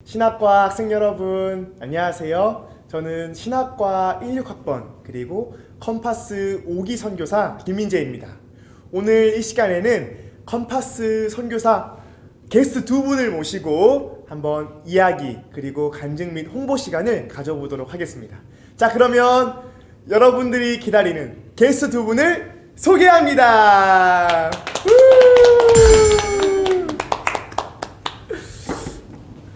신학과 학생 여러분, 안녕하세요. 저는 신학과 16학번 그리고 컴파스 5기 선교사 김민재입니다. 오늘 이 시간에는 컴파스 선교사 게스트 두 분을 모시고 한번 이야기 그리고 간증 및 홍보 시간을 가져보도록 하겠습니다. 자, 그러면 여러분들이 기다리는 게스트 두 분을 소개합니다.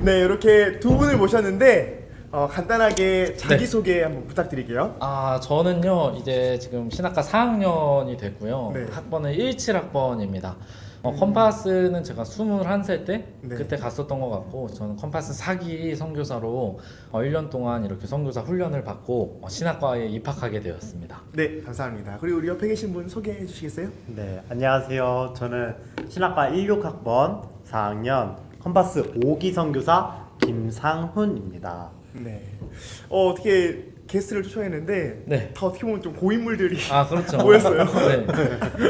네, 이렇게 두 분을 모셨는데 간단하게 자기소개 한번 부탁드릴게요. 저는요 이제 지금 신학과 4학년이 됐고요. 네. 학번은 17학번입니다. 컴파스는 제가 21살 때 네. 그때 갔었던 것 같고, 저는 컴파스 4기 선교사로 1년 동안 이렇게 선교사 훈련을 받고 신학과에 입학하게 되었습니다. 네, 감사합니다. 그리고 우리 옆에 계신 분 소개해 주시겠어요? 네, 안녕하세요. 저는 신학과 16학번 4학년 컴파스 5기 선교사 김상훈입니다. 네. 어떻게 게스트를 초청했는데 네. 다 어떻게 보면 좀 고인물들이 그렇죠. 모였어요. 네.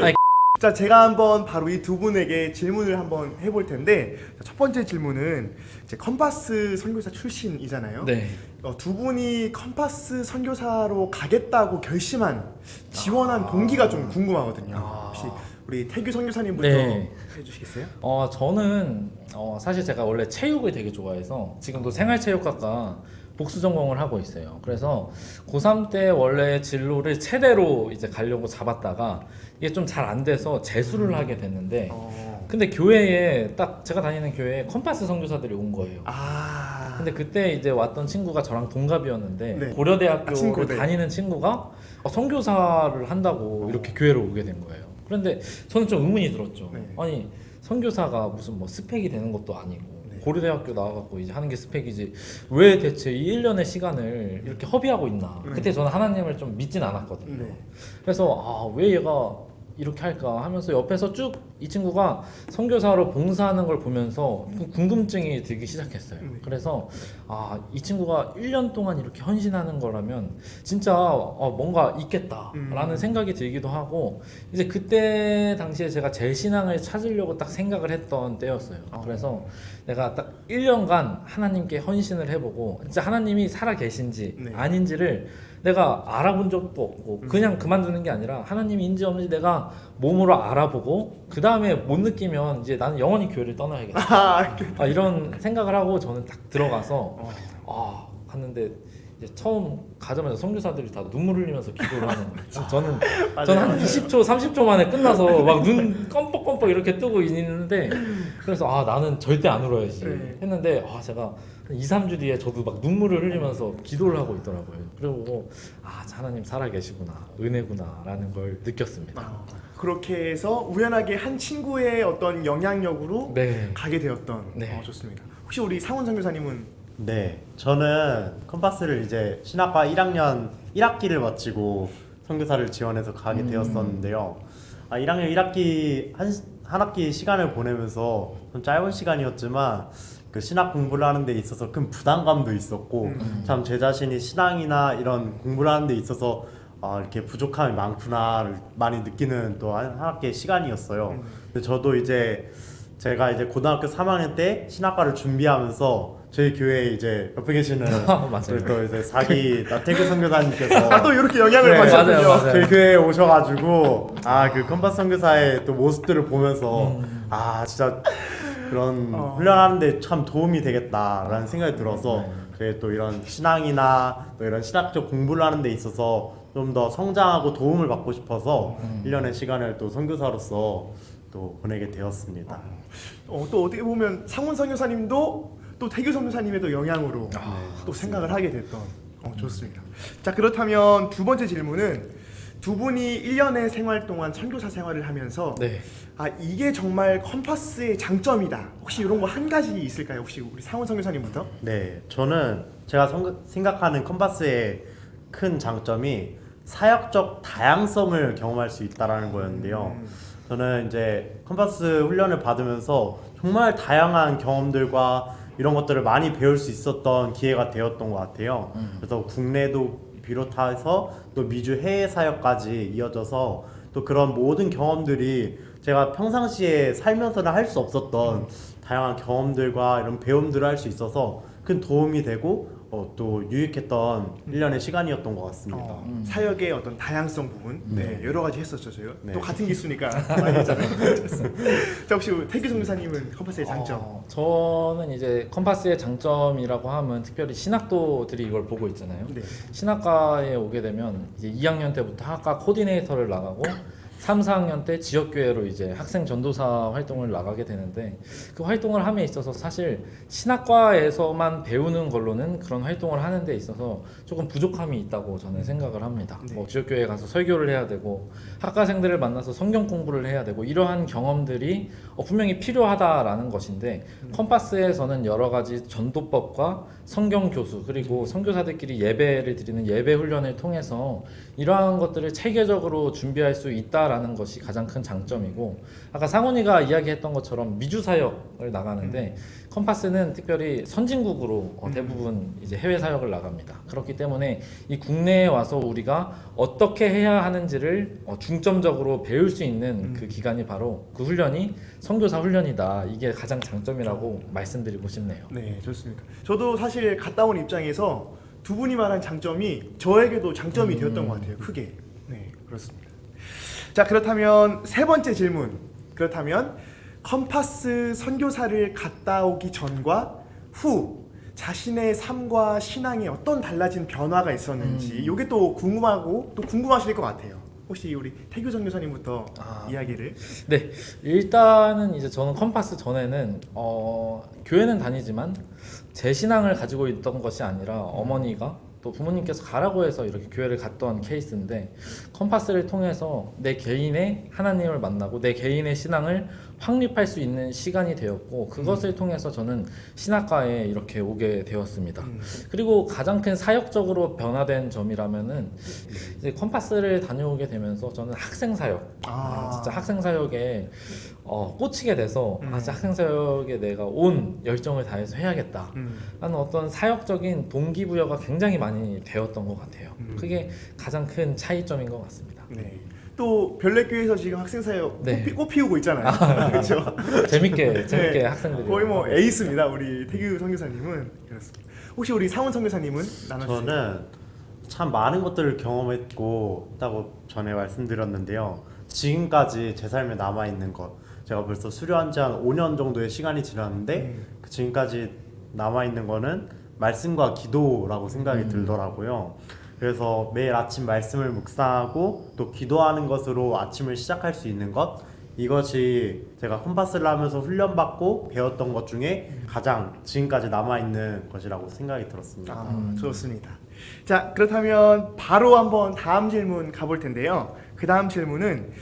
아니, 자, 제가 한번 바로 이 두 분에게 질문을 한번 해볼 텐데, 첫 번째 질문은 이제 컴파스 선교사 출신이잖아요. 네. 두 분이 컴파스 선교사로 가겠다고 결심한 지원한 동기가 좀 궁금하거든요. 혹시 우리 태규 선교사님부터 네. 해주시겠어요? 저는 사실 제가 원래 체육을 되게 좋아해서 지금도 생활체육학과 복수 전공을 하고 있어요. 그래서 고3 때 원래 진로를 체대로 이제 가려고 잡았다가 이게 좀 잘 안 돼서 재수를 하게 됐는데, 근데 교회에 딱 제가 다니는 교회에 컴파스 선교사들이 온 거예요. 근데 그때 이제 왔던 친구가 저랑 동갑이었는데, 네. 고려대학교를 친구들. 다니는 친구가 선교사를 한다고 이렇게 교회로 오게 된 거예요. 그런데 저는 좀 의문이 들었죠. 네. 아니, 선교사가 무슨 뭐 스펙이 되는 것도 아니고 고려대학교 나와갖고 이제 하는 게 스펙이지, 왜 대체 이 1년의 시간을 이렇게 허비하고 있나. 그때 저는 하나님을 좀 믿진 않았거든요. 네. 그래서 왜 얘가 이렇게 할까 하면서 옆에서 쭉 이 친구가 선교사로 봉사하는 걸 보면서 궁금증이 들기 시작했어요. 그래서 이 친구가 1년 동안 이렇게 헌신하는 거라면 진짜 뭔가 있겠다라는 생각이 들기도 하고, 이제 그때 당시에 제가 제 신앙을 찾으려고 딱 생각을 했던 때였어요. 그래서 내가 딱 1년간 하나님께 헌신을 해보고 진짜 하나님이 살아 계신지 네. 아닌지를 내가 알아본 적도 없고, 그냥 그만두는 게 아니라 하나님이 인지 없는지 내가 몸으로 알아보고, 그 다음에 못 느끼면 이제 나는 영원히 교회를 떠나야겠다. 이런 생각을 하고 저는 딱 들어가서 갔는데, 이제 처음 가자마자 선교사들이 다 눈물 흘리면서 기도를 하는 거예요. 저는 한 20초, 30초 만에 끝나서 막 눈 껌뻑껌뻑 이렇게 뜨고 있는데, 그래서 나는 절대 안 울어야지 네. 했는데, 제가 2, 3주 뒤에 저도 막 눈물을 흘리면서 기도를 하고 있더라고요. 그리고 하나님 살아 계시구나, 은혜구나 라는 걸 느꼈습니다. 그렇게 해서 우연하게 한 친구의 어떤 영향력으로 네. 가게 되었던. 네. 좋습니다. 혹시 우리 상훈 선교사님은? 네, 저는 컴파스를 이제 신학과 1학년 1학기를 마치고 선교사를 지원해서 가게 되었었는데요. 1학년 1학기 한 학기 시간을 보내면서 좀 짧은 시간이었지만 그 신학 공부를 하는 데 있어서 큰 부담감도 있었고, 참 제 자신이 신앙이나 이런 공부를 하는 데 있어서 이렇게 부족함이 많구나를 많이 느끼는 또 한 학기의 시간이었어요. 근데 저도 이제 제가 이제 고등학교 3학년 때 신학과를 준비하면서 저희 교회에 이제 옆에 계시는 맞아요. 우리 또 이제 4기 나태규 선교사님께서 또 이렇게 영향을 네, 받으셨군요. 맞아요. 저희 교회에 오셔가지고 그 컴파스 선교사의 또 모습들을 보면서 진짜 그런 훈련하는데 참 도움이 되겠다라는 생각이 들어서 저희 또 이런 신앙이나 또 이런 신학적 공부를 하는 데 있어서 좀 더 성장하고 도움을 받고 싶어서 1년의 시간을 또 선교사로서 또 보내게 되었습니다. 또 어떻게 보면 상훈 선교사님도 또 태규 선교사님의 또 영향으로 또 생각을 하게 됐던. 좋습니다. 자, 그렇다면 두 번째 질문은, 두 분이 1년의 생활 동안 선교사 생활을 하면서 네. 이게 정말 컴파스의 장점이다, 혹시 이런 거 한 가지 있을까요? 혹시 우리 상훈 선교사님부터? 네, 저는 제가 생각하는 컴파스의 큰 장점이 사역적 다양성을 경험할 수 있다라는 거였는데요. 저는 이제 컴파스 훈련을 받으면서 정말 다양한 경험들과 이런 것들을 많이 배울 수 있었던 기회가 되었던 것 같아요. 그래서 국내도 비롯해서 또 미주 해외 사역까지 이어져서 또 그런 모든 경험들이 제가 평상시에 살면서는 할 수 없었던 다양한 경험들과 이런 배움들을 할 수 있어서 큰 도움이 되고 또 유익했던 1년의 시간이었던 것 같습니다. 사역의 어떤 다양성 부분, 네, 여러 가지 했었죠, 저희가. 네. 또 같은 기수니까 많이 했잖아요. 자, 혹시 태규 선교사님은 컴파스의 장점? 저는 이제 컴파스의 장점이라고 하면 특별히 신학도들이 이걸 보고 있잖아요. 네. 신학과에 오게 되면 이제 2학년 때부터 학과 코디네이터를 나가고 3, 4학년 때 지역교회로 이제 학생 전도사 활동을 나가게 되는데 그 활동을 함에 있어서 사실 신학과에서만 배우는 걸로는 그런 활동을 하는 데 있어서 조금 부족함이 있다고 저는 생각을 합니다. 네. 뭐 지역교회에 가서 설교를 해야 되고 학과생들을 만나서 성경 공부를 해야 되고 이러한 경험들이 분명히 필요하다라는 것인데 컴파스에서는 여러 가지 전도법과 성경 교수 그리고 선교사들끼리 예배를 드리는 예배 훈련을 통해서 이러한 것들을 체계적으로 준비할 수 있다라는 것이 가장 큰 장점이고 아까 상훈이가 이야기했던 것처럼 미주 사역을 나가는데 컴파스는 특별히 선진국으로 대부분 이제 해외 사역을 나갑니다. 그렇기 때문에 이 국내에 와서 우리가 어떻게 해야 하는지를 중점적으로 배울 수 있는 그 기간이 바로 그 훈련이 선교사 훈련이다. 이게 가장 장점이라고 말씀드리고 싶네요. 네, 좋습니다. 저도 사실 갔다 온 입장에서 두 분이 말한 장점이 저에게도 장점이 되었던 것 같아요. 크게. 네, 그렇습니다. 자, 그렇다면 세 번째 질문. 그렇다면 컴파스 선교사를 갔다 오기 전과 후 자신의 삶과 신앙에 어떤 달라진 변화가 있었는지 이게 또 궁금하고 또 궁금하실 것 같아요. 혹시 우리 태규 선교사님부터 이야기를. 네, 일단은 이제 저는 컴파스 전에는 교회는 다니지만 제 신앙을 가지고 있던 것이 아니라 어머니가 또 부모님께서 가라고 해서 이렇게 교회를 갔던 케이스인데 컴파스를 통해서 내 개인의 하나님을 만나고 내 개인의 신앙을 확립할 수 있는 시간이 되었고 그것을 통해서 저는 신학과에 이렇게 오게 되었습니다. 그리고 가장 큰 사역적으로 변화된 점이라면은 이제 컴파스를 다녀오게 되면서 저는 학생 사역, 진짜 학생 사역에 꽂히게 돼서 진짜 학생 사역에 내가 온 열정을 다해서 해야겠다 라는 어떤 사역적인 동기부여가 굉장히 많이 되었던 것 같아요. 그게 가장 큰 차이점인 것 같습니다. 네. 또 별내교회에서 지금 학생 사역 네. 꽃 피우고 있잖아요. 그렇죠? 재밌게 네. 학생들이 거의 뭐 에이스입니다. 우리 태규 선교사님은. 그렇습니다. 혹시 우리 상훈 선교사님은 나눠주세요. 저는 참 많은 것들을 경험했고 있다고 전에 말씀드렸는데요. 지금까지 제 삶에 남아 있는 것, 제가 벌써 수료한 지 한 5년 정도의 시간이 지났는데 그 지금까지 남아 있는 거는 말씀과 기도라고 생각이 들더라고요. 그래서 매일 아침 말씀을 묵상하고 또 기도하는 것으로 아침을 시작할 수 있는 것, 이것이 제가 컴파스를 하면서 훈련받고 배웠던 것 중에 가장 지금까지 남아있는 것이라고 생각이 들었습니다. 좋습니다. 자, 그렇다면 바로 한번 다음 질문 가볼 텐데요. 그 다음 질문은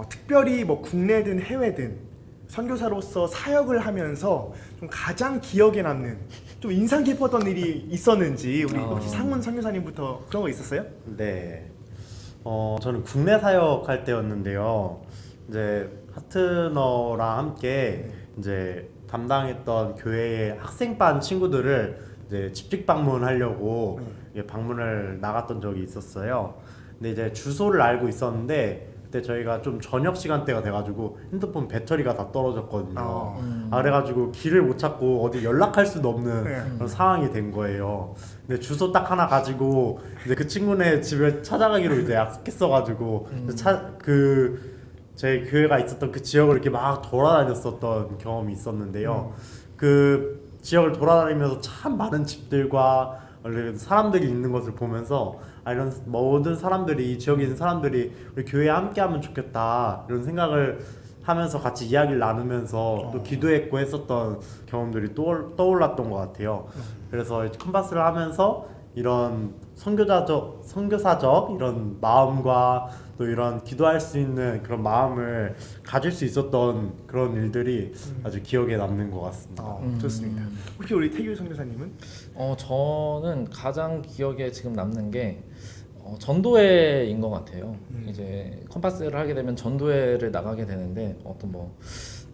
특별히 뭐 국내든 해외든 선교사로서 사역을 하면서 좀 가장 기억에 남는 좀 인상 깊었던 일이 있었는지 우리 혹시 상훈 선교사님부터 그런 거 있었어요? 네, 저는 국내 사역할 때였는데요. 이제 파트너랑 함께 이제 담당했던 교회의 학생반 친구들을 이제 집직 방문하려고 방문을 나갔던 적이 있었어요. 근데 이제 주소를 알고 있었는데 그때 저희가 좀 저녁 시간대가 돼가지고 핸드폰 배터리가 다 떨어졌거든요. 그래가지고 길을 못 찾고 어디 연락할 수도 없는 그런 상황이 된 거예요. 근데 주소 딱 하나 가지고 이제 그 친구네 집에 찾아가기로 이제 약속했어가지고 제 교회가 있었던 그 지역을 이렇게 막 돌아다녔었던 경험이 있었는데요. 그 지역을 돌아다니면서 참 많은 집들과 사람들이 있는 것을 보면서 이런 모든 사람들이, 이 지역에 있는 사람들이 우리 교회에 함께하면 좋겠다 이런 생각을 하면서 같이 이야기를 나누면서 또 기도했고 했었던 경험들이 떠올랐던 것 같아요. 그래서 컴파스를 하면서 이런 선교사적 이런 마음과 또 이런 기도할 수 있는 그런 마음을 가질 수 있었던 그런 일들이 아주 기억에 남는 것 같습니다. 좋습니다. 혹시 우리 태규 선교사님은? 저는 가장 기억에 지금 남는 게 전도회인 것 같아요. 이제 컴파스를 하게 되면 전도회를 나가게 되는데 어떤 뭐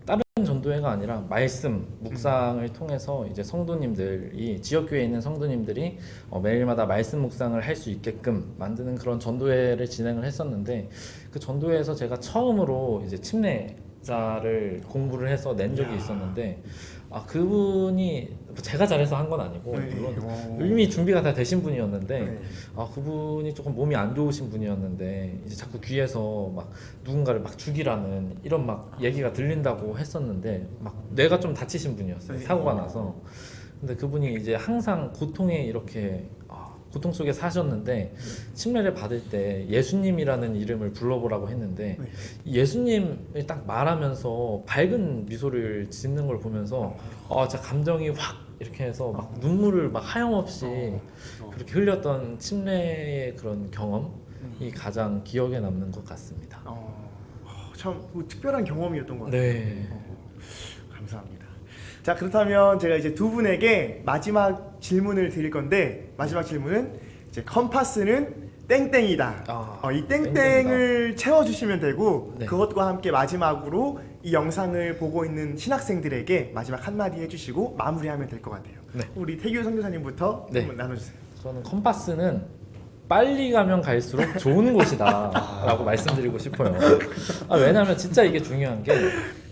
다른 전도회가 아니라 말씀 묵상을 통해서 이제 성도님들이 지역교회에 있는 성도님들이 매일마다 말씀 묵상을 할 수 있게끔 만드는 그런 전도회를 진행을 했었는데 그 전도회에서 제가 처음으로 이제 침례 신학자를 공부를 해서 낸 적이 이야. 있었는데 그분이 제가 잘해서 한 건 아니고 네. 물론 이미 준비가 다 되신 분이었는데 네. 그분이 조금 몸이 안 좋으신 분이었는데 이제 자꾸 귀에서 막 누군가를 막 죽이라는 이런 막 얘기가 들린다고 했었는데 막 뇌가 좀 다치신 분이었어요. 네. 사고가 나서. 근데 그분이 이제 항상 고통에 이렇게 고통 속에 사셨는데 침례를 받을 때 예수님이라는 이름을 불러보라고 했는데 네. 이 예수님을 딱 말하면서 밝은 미소를 짓는 걸 보면서 진짜 감정이 확 이렇게 해서 막 눈물을 막 하염없이 그렇게 흘렸던 침례의 그런 경험이 가장 기억에 남는 것 같습니다. 참 특별한 경험이었던 것 같아요. 네. 감사합니다. 자, 그렇다면 제가 이제 두 분에게 마지막 질문을 드릴 건데 마지막 질문은 이제 컴파스는 땡땡이다. 이 땡땡을 채워주시면 되고 네. 그것과 함께 마지막으로 이 영상을 보고 있는 신학생들에게 마지막 한마디 해주시고 마무리하면 될 것 같아요. 네. 우리 태규 선교사님부터 네. 한번 나눠주세요. 저는 컴파스는 빨리 가면 갈수록 좋은 곳이다 라고 말씀드리고 싶어요. 왜냐하면 진짜 이게 중요한 게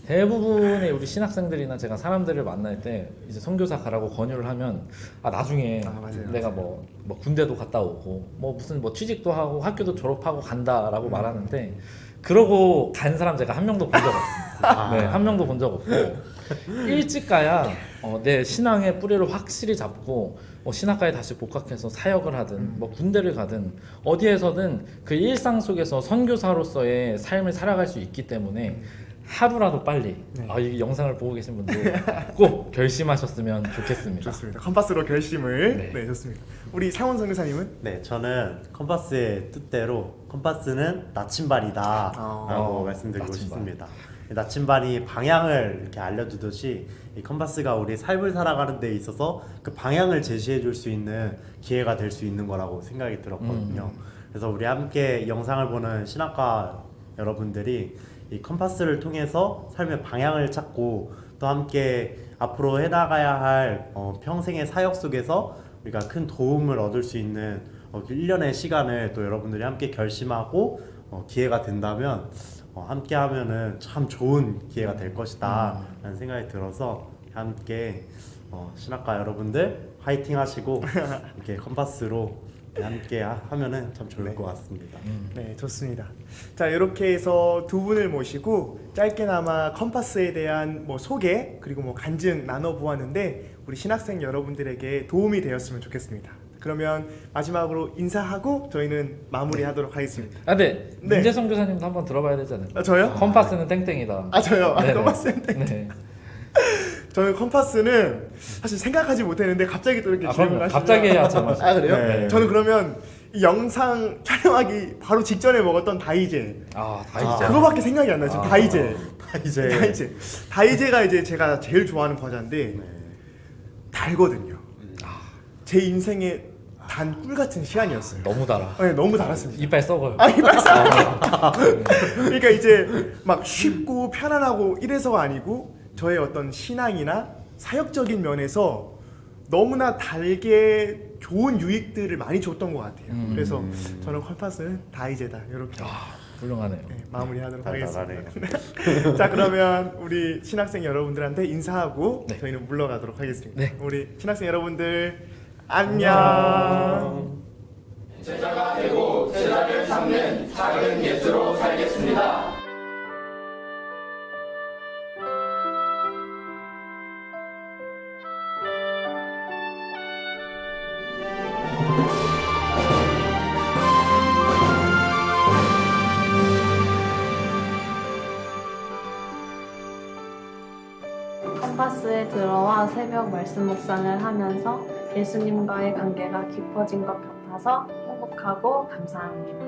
대부분의 우리 신학생들이나 제가 사람들을 만날 때 이제 선교사 가라고 권유를 하면 나중에 맞아요. 내가 뭐 군대도 갔다 오고 뭐 무슨 뭐 취직도 하고 학교도 졸업하고 간다라고 말하는데 그러고 간 사람 제가 한 명도 본 적 없습니다. 네, 한 명도 본 적 없고 일찍 가야 내 신앙의 뿌리를 확실히 잡고 신학과에 다시 복학해서 사역을 하든 뭐 군대를 가든 어디에서든 그 일상 속에서 선교사로서의 삶을 살아갈 수 있기 때문에 하루라도 빨리 네. 이 영상을 보고 계신 분들 꼭 결심하셨으면 좋겠습니다. 좋습니다. 컴파스로 결심을. 네. 네, 좋습니다. 우리 상원 선교사님은? 네, 저는 컴파스의 뜻대로 컴파스는 나침반이다 라고 말씀드리고 나침반. 싶습니다. 이 나침반이 방향을 이렇게 알려주듯이 이 컴파스가 우리 삶을 살아가는 데 있어서 그 방향을 제시해 줄 수 있는 기회가 될 수 있는 거라고 생각이 들었거든요. 그래서 우리 함께 이 영상을 보는 신학과 여러분들이 이 컴파스를 통해서 삶의 방향을 찾고 또 함께 앞으로 해나가야 할 평생의 사역 속에서 우리가 큰 도움을 얻을 수 있는 1년의 시간을 또 여러분들이 함께 결심하고 기회가 된다면 함께 하면은 참 좋은 기회가 될 것이다 라는 생각이 들어서 함께 신학과 여러분들 화이팅 하시고 이렇게 컴파스로 함께 하면은 참 좋을 것 같습니다. 네, 좋습니다. 자, 이렇게 해서 두 분을 모시고 짧게나마 컴파스에 대한 뭐 소개 그리고 뭐 간증 나눠보았는데 우리 신학생 여러분들에게 도움이 되었으면 좋겠습니다. 그러면 마지막으로 인사하고 저희는 마무리하도록 하겠습니다. 네. 네. 민재성 교사님도 한번 들어봐야 되지 않을까요? 저요? 컴파스는 땡땡이다. 저요? 네네. 컴파스는 땡. 네. 저는 컴파스는 사실 생각하지 못했는데 갑자기 또 이렇게 질문을 그럼요. 하시면 갑자기 해야죠. 그래요? 네. 저는 그러면 이 영상 촬영하기 바로 직전에 먹었던 다이제 다이제. 그거밖에 생각이 안 나요. 지금 다이제. 이제 다이제가 이제 제가 제일 좋아하는 과자인데 달거든요. 제 인생의 단 꿀 같은 시간이었어요. 너무 달아. 네, 너무 달았습니다. 이빨 썩어요. 이빨 썩어요. 그러니까 이제 막 쉽고 편안하고 이래서가 아니고 저의 어떤 신앙이나 사역적인 면에서 너무나 달게 좋은 유익들을 많이 줬던 것 같아요. 그래서 저는 컴파스는 다이제다 이렇게 훌륭하네요. 마무리하도록 달달하네요. 하겠습니다. 자, 그러면 우리 신학생 여러분들한테 인사하고 네. 저희는 물러가도록 하겠습니다. 네. 우리 신학생 여러분들 안녕. 컴파스에 들어와 새벽 말씀 묵상을 하면서 예수님과의 관계가 깊어진 것 같아서 행복하고 감사합니다.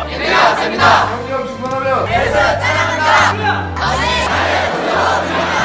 성령 충만하면 예수 찬양한다. 아멘.